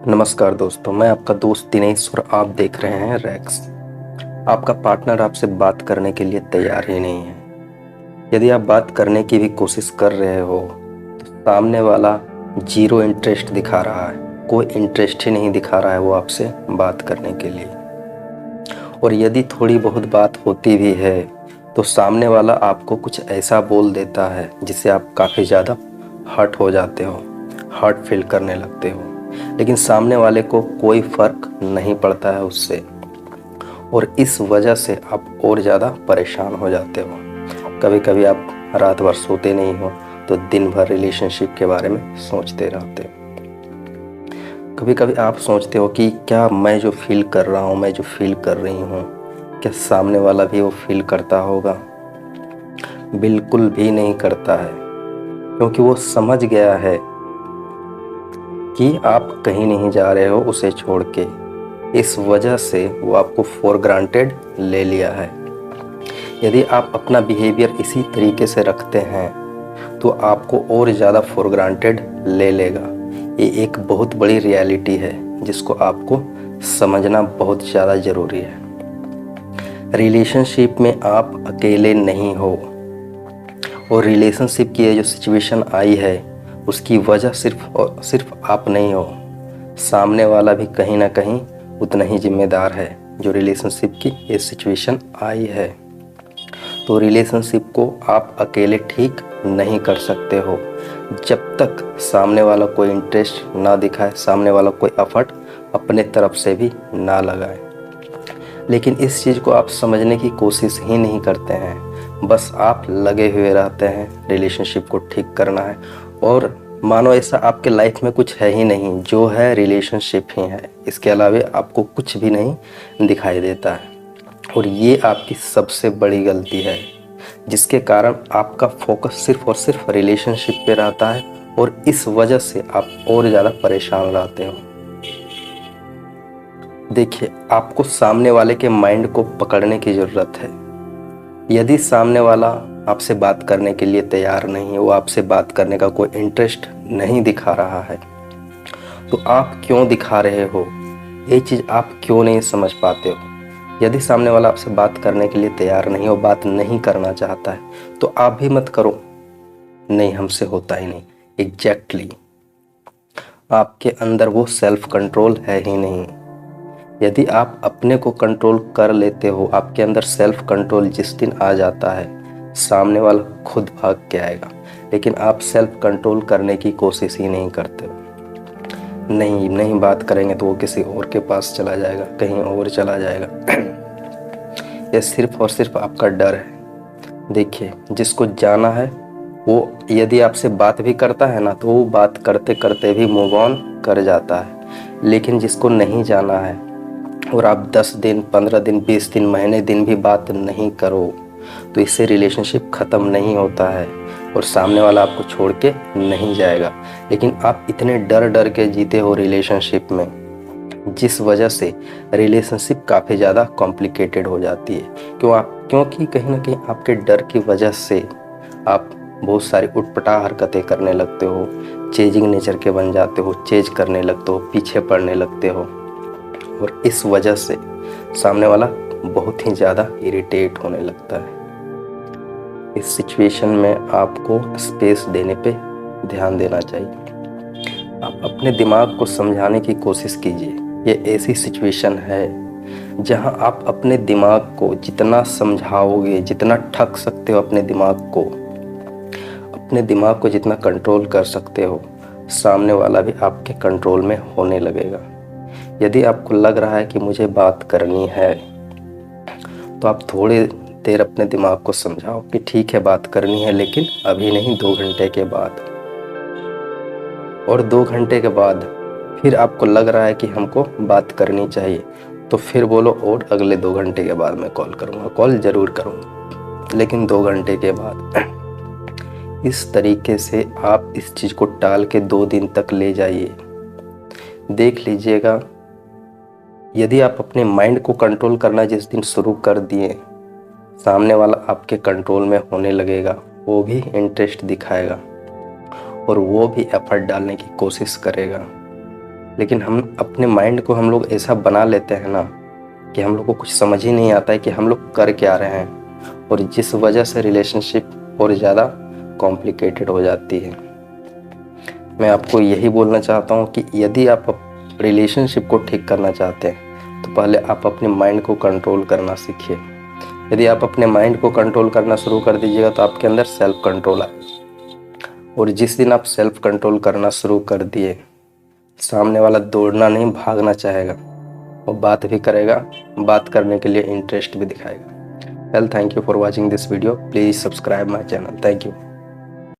नमस्कार दोस्तों, मैं आपका दोस्त दिनेश और आप देख रहे हैं रैक्स। आपका पार्टनर आपसे बात करने के लिए तैयार ही नहीं है। यदि आप बात करने की भी कोशिश कर रहे हो तो सामने वाला जीरो इंटरेस्ट दिखा रहा है, कोई इंटरेस्ट ही नहीं दिखा रहा है वो आपसे बात करने के लिए। और यदि थोड़ी बहुत बात होती भी है तो सामने वाला आपको कुछ ऐसा बोल देता है जिससे आप काफ़ी ज़्यादा हर्ट हो जाते हो, हर्ट फील करने लगते हो। लेकिन सामने वाले को कोई फ़र्क नहीं पड़ता है उससे, और इस वजह से आप और ज़्यादा परेशान हो जाते हो। कभी कभी आप रात भर सोते नहीं हो तो दिन भर रिलेशनशिप के बारे में सोचते रहते हो। कभी कभी आप सोचते हो कि क्या मैं जो फील कर रहा हूँ, मैं जो फील कर रही हूँ, क्या सामने वाला भी वो फील करता होगा? बिल्कुल भी नहीं करता है, क्योंकि वो समझ गया है कि आप कहीं नहीं जा रहे हो उसे छोड़ के। इस वजह से वो आपको फॉर ग्रांटेड ले लिया है। यदि आप अपना बिहेवियर इसी तरीके से रखते हैं तो आपको और ज़्यादा फॉर ग्रांटेड ले लेगा। ये एक बहुत बड़ी रियलिटी है जिसको आपको समझना बहुत ज़्यादा ज़रूरी है। रिलेशनशिप में आप अकेले नहीं हो, और रिलेशनशिप की ये जो सिचुएशन आई है उसकी वजह सिर्फ और सिर्फ आप नहीं हो, सामने वाला भी कहीं ना कहीं उतना ही जिम्मेदार है जो रिलेशनशिप की ये सिचुएशन आई है। तो रिलेशनशिप को आप अकेले ठीक नहीं कर सकते हो जब तक सामने वाला कोई इंटरेस्ट ना दिखाए, सामने वाला कोई एफर्ट अपने तरफ से भी ना लगाए। लेकिन इस चीज़ को आप समझने की कोशिश ही नहीं करते हैं, बस आप लगे हुए रहते हैं रिलेशनशिप को ठीक करना है, और मानो ऐसा आपके लाइफ में कुछ है ही नहीं, जो है रिलेशनशिप ही है, इसके अलावा आपको कुछ भी नहीं दिखाई देता है। और ये आपकी सबसे बड़ी गलती है, जिसके कारण आपका फोकस सिर्फ और सिर्फ रिलेशनशिप पे रहता है, और इस वजह से आप और ज़्यादा परेशान रहते हो। देखिए, आपको सामने वाले के माइंड को पकड़ने की ज़रूरत है। यदि सामने वाला आपसे बात करने के लिए तैयार नहीं है, वो आपसे बात करने का कोई इंटरेस्ट नहीं दिखा रहा है, तो आप क्यों दिखा रहे हो, ये चीज़ आप क्यों नहीं समझ पाते हो? यदि सामने वाला आपसे बात करने के लिए तैयार नहीं हो, बात नहीं करना चाहता है, तो आप भी मत करो, नहीं हमसे होता ही नहीं। एग्जैक्टली आपके अंदर वो सेल्फ कंट्रोल है ही नहीं। यदि आप अपने को कंट्रोल कर लेते हो, आपके अंदर सेल्फ कंट्रोल जिस दिन आ जाता है, सामने वाला खुद भाग के आएगा। लेकिन आप सेल्फ कंट्रोल करने की कोशिश ही नहीं करते हो। नहीं बात करेंगे तो वो किसी और के पास चला जाएगा, कहीं और चला जाएगा। ये सिर्फ और सिर्फ आपका डर है। देखिए, जिसको जाना है वो यदि आपसे बात भी करता है ना, तो वो बात करते करते भी मूव ऑन कर जाता है। लेकिन जिसको नहीं जाना है और आप 10 दिन, 15 दिन, 20 दिन, महीने दिन भी बात नहीं करो, तो इससे रिलेशनशिप ख़त्म नहीं होता है और सामने वाला आपको छोड़ के नहीं जाएगा। लेकिन आप इतने डर डर के जीते हो रिलेशनशिप में, जिस वजह से रिलेशनशिप काफ़ी ज़्यादा कॉम्प्लिकेटेड हो जाती है। क्योंकि कहीं ना कहीं आपके डर की वजह से आप बहुत सारी उटपटांग हरकतें करने लगते हो, चेजिंग नेचर के बन जाते हो, चेज करने लगते हो, पीछे पड़ने लगते हो, और इस वजह से सामने वाला बहुत ही ज़्यादा इरिटेट होने लगता है। इस सिचुएशन में आपको स्पेस देने पे ध्यान देना चाहिए। आप अपने दिमाग को समझाने की कोशिश कीजिए। ये ऐसी सिचुएशन है जहां आप अपने दिमाग को जितना समझाओगे, जितना ठग सकते हो अपने दिमाग को जितना कंट्रोल कर सकते हो, सामने वाला भी आपके कंट्रोल में होने लगेगा। यदि आपको लग रहा है कि मुझे बात करनी है, तो आप थोड़ी देर अपने दिमाग को समझाओ कि ठीक है बात करनी है, लेकिन अभी नहीं, 2 घंटे के बाद। और 2 घंटे के बाद फिर आपको लग रहा है कि हमको बात करनी चाहिए, तो फिर बोलो और अगले 2 घंटे के बाद मैं कॉल करूँगा। कॉल ज़रूर करूँगा, लेकिन 2 घंटे के बाद। इस तरीके से आप इस चीज़ को टाल के 2 दिन तक ले जाइए। देख लीजिएगा, यदि आप अपने माइंड को कंट्रोल करना जिस दिन शुरू कर दिए, सामने वाला आपके कंट्रोल में होने लगेगा, वो भी इंटरेस्ट दिखाएगा और वो भी एफर्ट डालने की कोशिश करेगा। लेकिन हम अपने माइंड को हम लोग ऐसा बना लेते हैं ना कि हम लोग को कुछ समझ ही नहीं आता है कि हम लोग कर क्या रहे हैं, और जिस वजह से रिलेशनशिप और ज़्यादा कॉम्प्लिकेटेड हो जाती है। मैं आपको यही बोलना चाहता हूँ कि यदि आप रिलेशनशिप को ठीक करना चाहते हैं तो पहले आप अपने माइंड को कंट्रोल करना सीखिए। यदि आप अपने माइंड को कंट्रोल करना शुरू कर दीजिएगा तो आपके अंदर सेल्फ कंट्रोल आए, और जिस दिन आप सेल्फ कंट्रोल करना शुरू कर दिए, सामने वाला दौड़ना नहीं भागना चाहेगा, वो बात भी करेगा, बात करने के लिए इंटरेस्ट भी दिखाएगा। Well, thank you for watching this video. Please subscribe my channel. Thank you.